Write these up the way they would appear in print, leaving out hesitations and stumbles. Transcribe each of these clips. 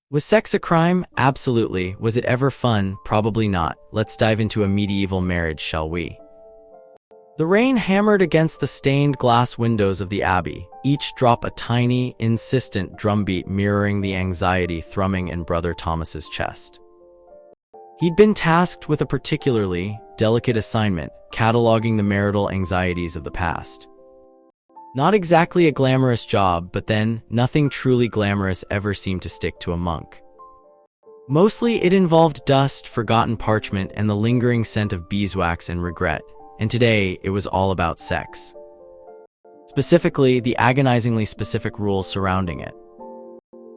Was sex a crime? Absolutely. Was it ever fun? Probably not. Let's dive into a medieval marriage, shall we? The rain hammered against the stained glass windows of the abbey, each drop a tiny, insistent drumbeat mirroring the anxiety thrumming in Brother Thomas's chest. He'd been tasked with a particularly delicate assignment, cataloging the marital anxieties of the past. Not exactly a glamorous job, but then, nothing truly glamorous ever seemed to stick to a monk. Mostly it involved dust, forgotten parchment, and the lingering scent of beeswax and regret, and today it was all about sex. Specifically, the agonizingly specific rules surrounding it.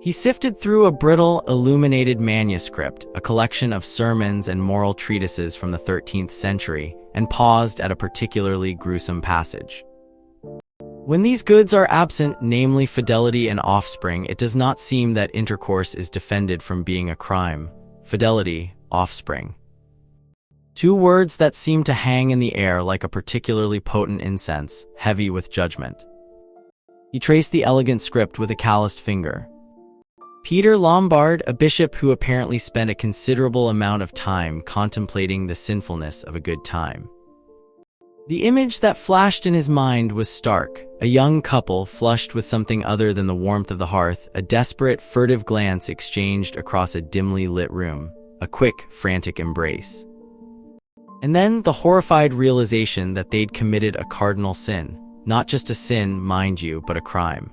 He sifted through a brittle, illuminated manuscript, a collection of sermons and moral treatises from the 13th century, and paused at a particularly gruesome passage. When these goods are absent, namely fidelity and offspring, it does not seem that intercourse is defended from being a crime. Fidelity, offspring. Two words that seem to hang in the air like a particularly potent incense, heavy with judgment. He traced the elegant script with a calloused finger. Peter Lombard, a bishop who apparently spent a considerable amount of time contemplating the sinfulness of a good time. The image that flashed in his mind was stark, a young couple flushed with something other than the warmth of the hearth, a desperate, furtive glance exchanged across a dimly lit room, a quick, frantic embrace. And then the horrified realization that they'd committed a cardinal sin, not just a sin, mind you, but a crime.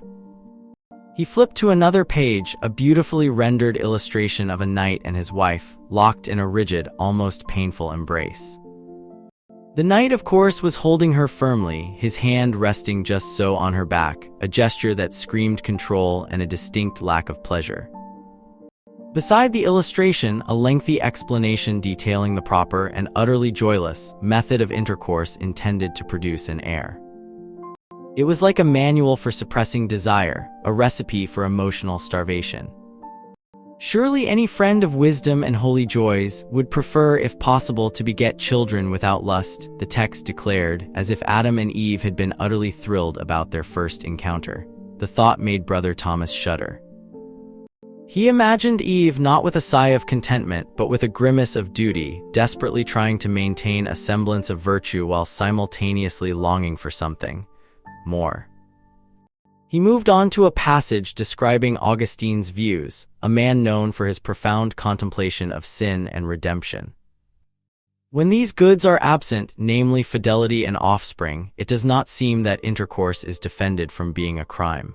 He flipped to another page, a beautifully rendered illustration of a knight and his wife, locked in a rigid, almost painful embrace. The knight, of course, was holding her firmly, his hand resting just so on her back, a gesture that screamed control and a distinct lack of pleasure. Beside the illustration, a lengthy explanation detailing the proper and utterly joyless method of intercourse intended to produce an heir. It was like a manual for suppressing desire, a recipe for emotional starvation. Surely any friend of wisdom and holy joys would prefer, if possible, to beget children without lust, the text declared, as if Adam and Eve had been utterly thrilled about their first encounter. The thought made Brother Thomas shudder. He imagined Eve not with a sigh of contentment, but with a grimace of duty, desperately trying to maintain a semblance of virtue while simultaneously longing for something more. He moved on to a passage describing Augustine's views, a man known for his profound contemplation of sin and redemption. When these goods are absent, namely fidelity and offspring, it does not seem that intercourse is defended from being a crime.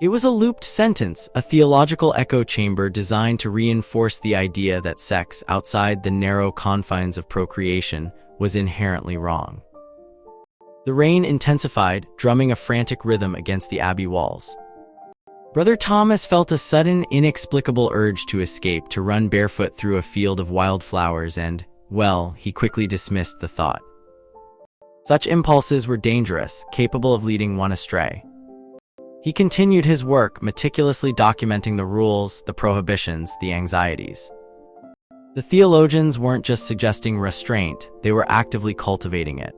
It was a looped sentence, a theological echo chamber designed to reinforce the idea that sex outside the narrow confines of procreation was inherently wrong. The rain intensified, drumming a frantic rhythm against the abbey walls. Brother Thomas felt a sudden, inexplicable urge to escape, to run barefoot through a field of wildflowers and, well, he quickly dismissed the thought. Such impulses were dangerous, capable of leading one astray. He continued his work, meticulously documenting the rules, the prohibitions, the anxieties. The theologians weren't just suggesting restraint, they were actively cultivating it.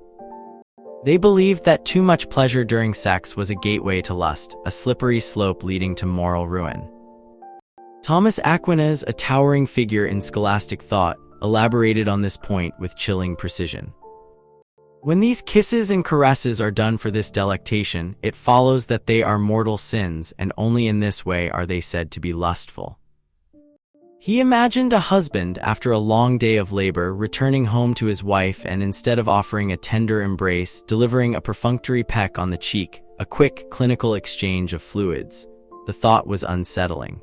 They believed that too much pleasure during sex was a gateway to lust, a slippery slope leading to moral ruin. Thomas Aquinas, a towering figure in scholastic thought, elaborated on this point with chilling precision. When these kisses and caresses are done for this delectation, it follows that they are mortal sins, and only in this way are they said to be lustful. He imagined a husband, after a long day of labor, returning home to his wife and, instead of offering a tender embrace, delivering a perfunctory peck on the cheek, a quick, clinical exchange of fluids. The thought was unsettling.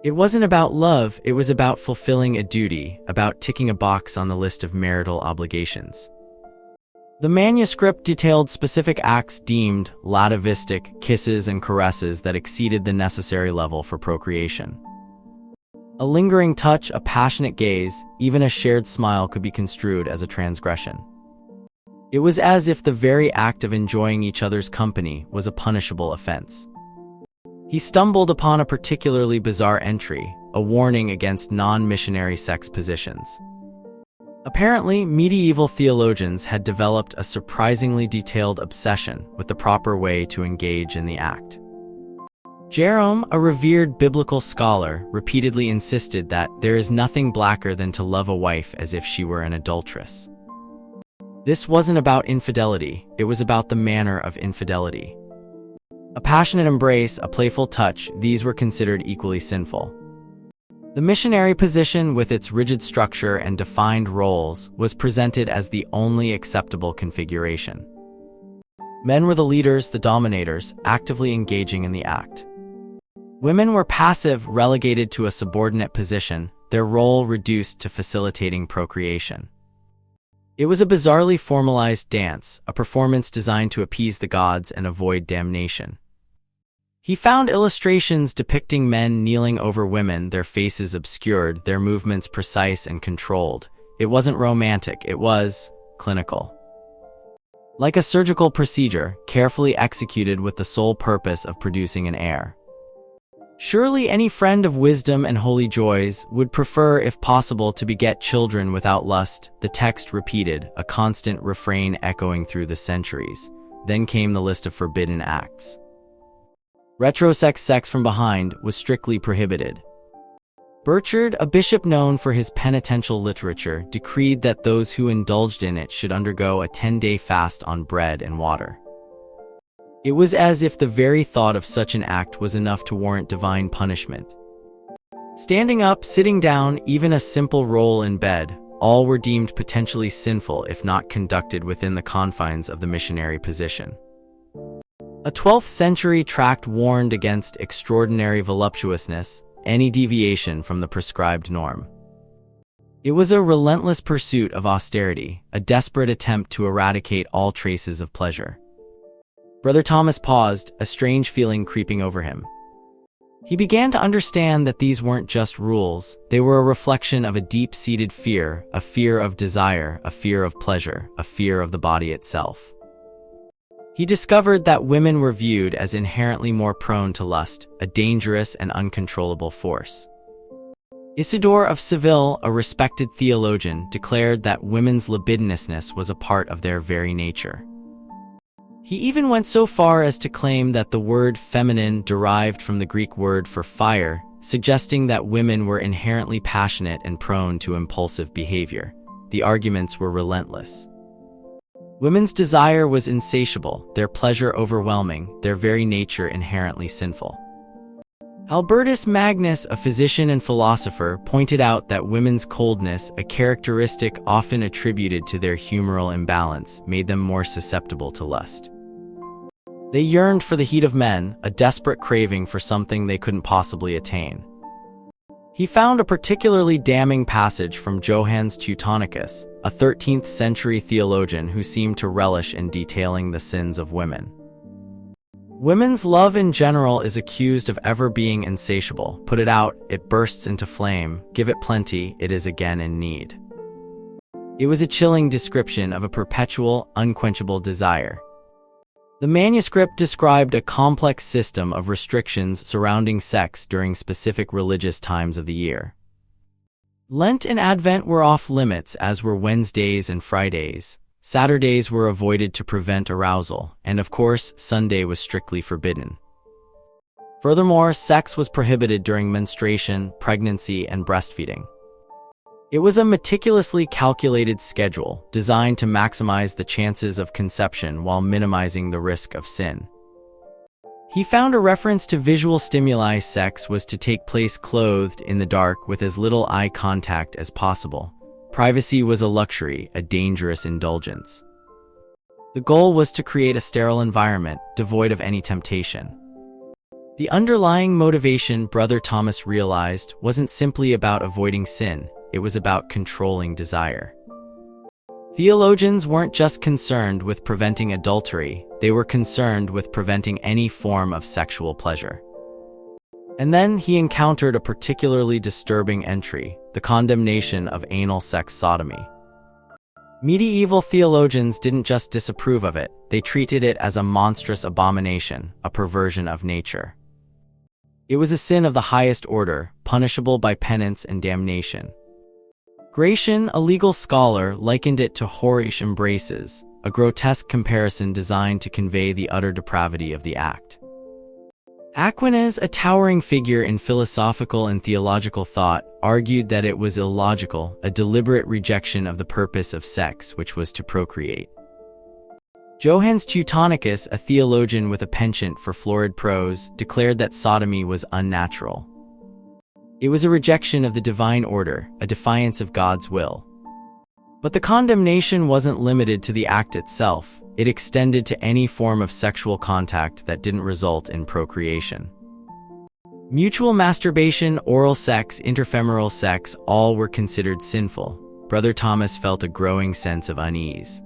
It wasn't about love, it was about fulfilling a duty, about ticking a box on the list of marital obligations. The manuscript detailed specific acts deemed latavistic, kisses and caresses that exceeded the necessary level for procreation. A lingering touch, a passionate gaze, even a shared smile could be construed as a transgression. It was as if the very act of enjoying each other's company was a punishable offense. He stumbled upon a particularly bizarre entry, a warning against non-missionary sex positions. Apparently, medieval theologians had developed a surprisingly detailed obsession with the proper way to engage in the act. Jerome, a revered biblical scholar, repeatedly insisted that there is nothing blacker than to love a wife as if she were an adulteress. This wasn't about infidelity, it was about the manner of infidelity. A passionate embrace, a playful touch, these were considered equally sinful. The missionary position, with its rigid structure and defined roles, was presented as the only acceptable configuration. Men were the leaders, the dominators, actively engaging in the act. Women were passive, relegated to a subordinate position, their role reduced to facilitating procreation. It was a bizarrely formalized dance, a performance designed to appease the gods and avoid damnation. He found illustrations depicting men kneeling over women, their faces obscured, their movements precise and controlled. It wasn't romantic, it was clinical. Like a surgical procedure, carefully executed with the sole purpose of producing an heir. Surely any friend of wisdom and holy joys would prefer, if possible, to beget children without lust, the text repeated, a constant refrain echoing through the centuries. Then came the list of forbidden acts. Retrosex sex from behind was strictly prohibited. Burchard, a bishop known for his penitential literature, decreed that those who indulged in it should undergo a 10-day fast on bread and water. It was as if the very thought of such an act was enough to warrant divine punishment. Standing up, sitting down, even a simple roll in bed, all were deemed potentially sinful if not conducted within the confines of the missionary position. A 12th century tract warned against extraordinary voluptuousness, any deviation from the prescribed norm. It was a relentless pursuit of austerity, a desperate attempt to eradicate all traces of pleasure. Brother Thomas paused, a strange feeling creeping over him. He began to understand that these weren't just rules, they were a reflection of a deep-seated fear, a fear of desire, a fear of pleasure, a fear of the body itself. He discovered that women were viewed as inherently more prone to lust, a dangerous and uncontrollable force. Isidore of Seville, a respected theologian, declared that women's libidinousness was a part of their very nature. He even went so far as to claim that the word feminine derived from the Greek word for fire, suggesting that women were inherently passionate and prone to impulsive behavior. The arguments were relentless. Women's desire was insatiable, their pleasure overwhelming, their very nature inherently sinful. Albertus Magnus, a physician and philosopher, pointed out that women's coldness, a characteristic often attributed to their humoral imbalance, made them more susceptible to lust. They yearned for the heat of men, a desperate craving for something they couldn't possibly attain. He found a particularly damning passage from Johannes Teutonicus, a 13th century theologian who seemed to relish in detailing the sins of women. Women's love in general is accused of ever being insatiable. Put it out, it bursts into flame. Give it plenty, it is again in need. It was a chilling description of a perpetual, unquenchable desire. The manuscript described a complex system of restrictions surrounding sex during specific religious times of the year. Lent and Advent were off limits, as were Wednesdays and Fridays. Saturdays were avoided to prevent arousal, and of course, Sunday was strictly forbidden. Furthermore, sex was prohibited during menstruation, pregnancy, and breastfeeding. It was a meticulously calculated schedule, designed to maximize the chances of conception while minimizing the risk of sin. He found a reference to visual stimuli. Sex was to take place clothed in the dark with as little eye contact as possible. Privacy was a luxury, a dangerous indulgence. The goal was to create a sterile environment, devoid of any temptation. The underlying motivation, Brother Thomas realized, wasn't simply about avoiding sin, it was about controlling desire. Theologians weren't just concerned with preventing adultery, they were concerned with preventing any form of sexual pleasure. And then he encountered a particularly disturbing entry, the condemnation of anal sex sodomy. Medieval theologians didn't just disapprove of it, they treated it as a monstrous abomination, a perversion of nature. It was a sin of the highest order, punishable by penance and damnation. Gratian, a legal scholar, likened it to whorish embraces, a grotesque comparison designed to convey the utter depravity of the act. Aquinas, a towering figure in philosophical and theological thought, argued that it was illogical, a deliberate rejection of the purpose of sex, which was to procreate. Johannes Teutonicus, a theologian with a penchant for florid prose, declared that sodomy was unnatural. It was a rejection of the divine order, a defiance of God's will. But the condemnation wasn't limited to the act itself. It extended to any form of sexual contact that didn't result in procreation. Mutual masturbation, oral sex, interfemoral sex, all were considered sinful. Brother Thomas felt a growing sense of unease.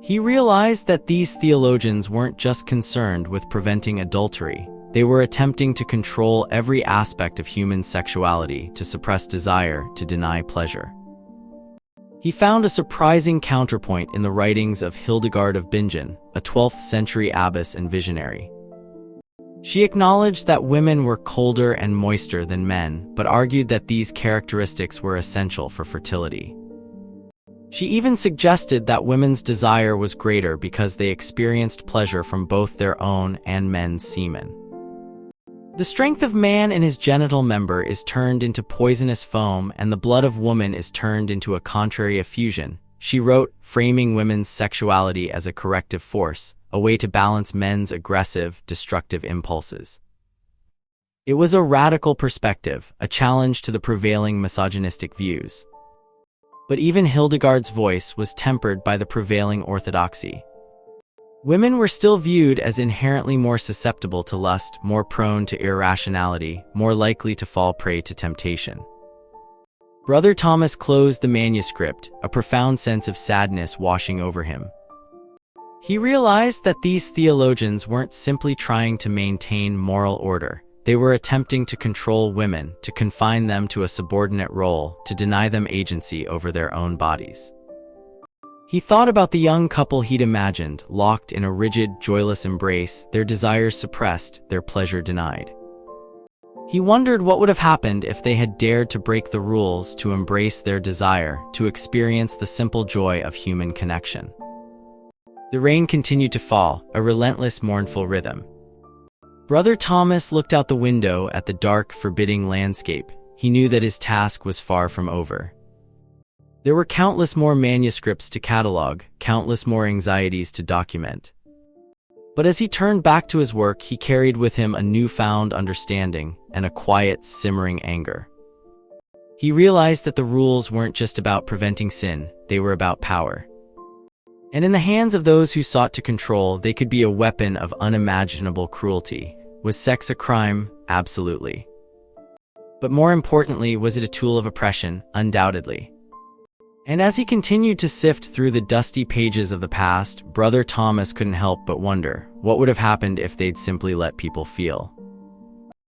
He realized that these theologians weren't just concerned with preventing adultery. They were attempting to control every aspect of human sexuality, to suppress desire, to deny pleasure. He found a surprising counterpoint in the writings of Hildegard of Bingen, a 12th century abbess and visionary. She acknowledged that women were colder and moister than men, but argued that these characteristics were essential for fertility. She even suggested that women's desire was greater because they experienced pleasure from both their own and men's semen. The strength of man in his genital member is turned into poisonous foam, and the blood of woman is turned into a contrary effusion, she wrote, framing women's sexuality as a corrective force, a way to balance men's aggressive, destructive impulses. It was a radical perspective, a challenge to the prevailing misogynistic views. But even Hildegard's voice was tempered by the prevailing orthodoxy. Women were still viewed as inherently more susceptible to lust, more prone to irrationality, more likely to fall prey to temptation. Brother Thomas closed the manuscript, a profound sense of sadness washing over him. He realized that these theologians weren't simply trying to maintain moral order. They were attempting to control women, to confine them to a subordinate role, to deny them agency over their own bodies. He thought about the young couple he'd imagined, locked in a rigid, joyless embrace, their desires suppressed, their pleasure denied. He wondered what would have happened if they had dared to break the rules, to embrace their desire, to experience the simple joy of human connection. The rain continued to fall, a relentless, mournful rhythm. Brother Thomas looked out the window at the dark, forbidding landscape. He knew that his task was far from over. There were countless more manuscripts to catalog, countless more anxieties to document. But as he turned back to his work, he carried with him a newfound understanding and a quiet, simmering anger. He realized that the rules weren't just about preventing sin, they were about power. And in the hands of those who sought to control, they could be a weapon of unimaginable cruelty. Was sex a crime? Absolutely. But more importantly, was it a tool of oppression? Undoubtedly. And as he continued to sift through the dusty pages of the past, Brother Thomas couldn't help but wonder, what would have happened if they'd simply let people feel?